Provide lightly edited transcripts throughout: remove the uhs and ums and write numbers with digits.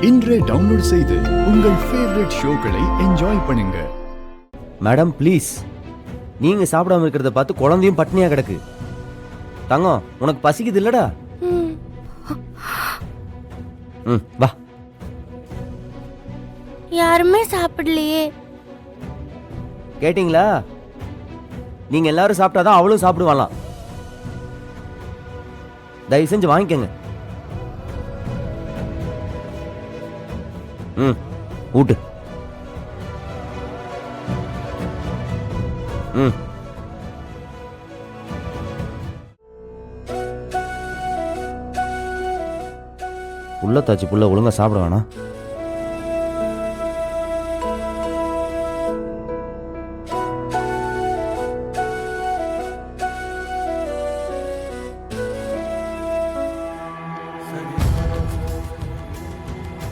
இன்றே டவுன்லோட் செய்து உங்கள் ஃபேவரட் ஷோக்களை என்ஜாய் பண்ணுங்க. மேடம் ப்ளீஸ், நீங்க சாப்பிடாம இருக்கிறத பார்த்து குழந்தையும் பட்னியா கிடக்கு. தங்கம், உனக்கு பசிக்குது இல்லடா? வா. யாருமே சாப்பிடலையே. கேட்டிங்களா? நீங்க எல்லாரும் சாப்பிட்டாதான் அவளும் சாப்பிடுவாளாம். தயவு செஞ்சு வாங்கிக்கங்க. ஊட்டு. புள்ள தாச்சி புள்ள ஒழுங்கா சாப்பிட வேணாம்.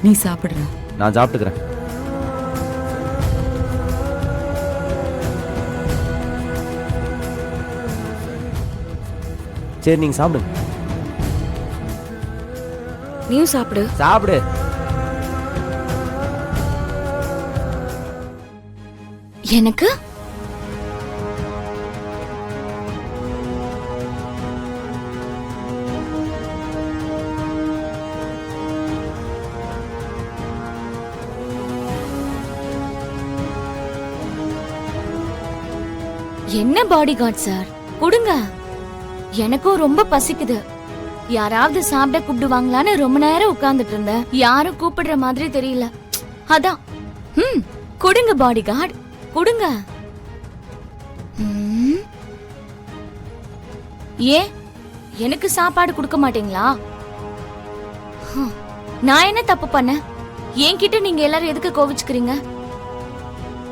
நீ சாப்பிடுற, நான் சாப்பிட்டுக்கிறேன். சரி, நீங்க சாப்பிடுங்க. நீயும் சாப்பிடு. சாப்பிடு. எனக்கு என்ன பாடி கார்ட் சார், கொடுங்க. எனக்கும் ரொம்ப பசிக்குது. யாராவது சாப்பிட கூப்பிடுவாங்களான்னு ரொம்ப நேரம் உட்கார்ந்துட்டு இருந்தேன். யாரும் கூப்பிடுற மாதிரி தெரியல. அதான் கொடுங்க பாடி கார்டு, கொடுங்க. ஏன் எனக்கு சாப்பாடு கொடுக்க மாட்டீங்களா? நான் என்ன தப்பு பண்ண? என்கிட்ட நீங்க எல்லாரும் எதுக்கு கோவிச்சுக்கிறீங்க?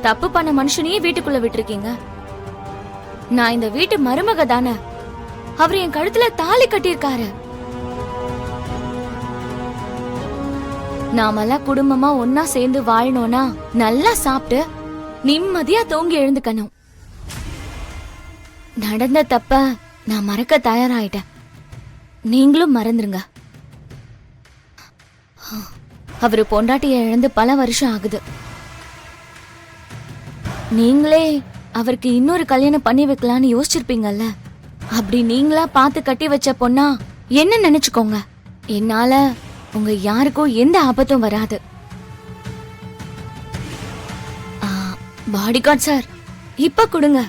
தப்பு பண்ண மனுஷனையே வீட்டுக்குள்ள விட்டுருக்கீங்க. நான் இந்த வீட்டு மருமக தானே. அவர் என் கழுத்துல தாலி கட்டியிருக்காரு. நாமெல்லாம் குடும்பமா ஒன்னா சேர்ந்து வாழணும்னா நல்லா சாப்பிட்டு நிம்மதியா தூங்கி எழுந்துக்கணும். நடந்த தப்ப நான் மறக்க தயாராயிட்டேன். நீங்களும் மறந்துருங்க. அவரு பொண்டாட்டிய இழந்து பல வருஷம் ஆகுது. நீங்களே அவருக்கு இன்னொரு கல்யாணம் பண்ணி வைக்கலான்னு யோசிச்சிருப்பீங்கல்ல. அப்படி நீங்களா பார்த்து கட்டி வச்ச பொண்ணா என்ன நினைச்சுக்கோங்க. என்னால உங்க யாருக்கும் எந்த ஆபத்தும் வராது. பாடி கார்டு சார், இப்ப கொடுங்க.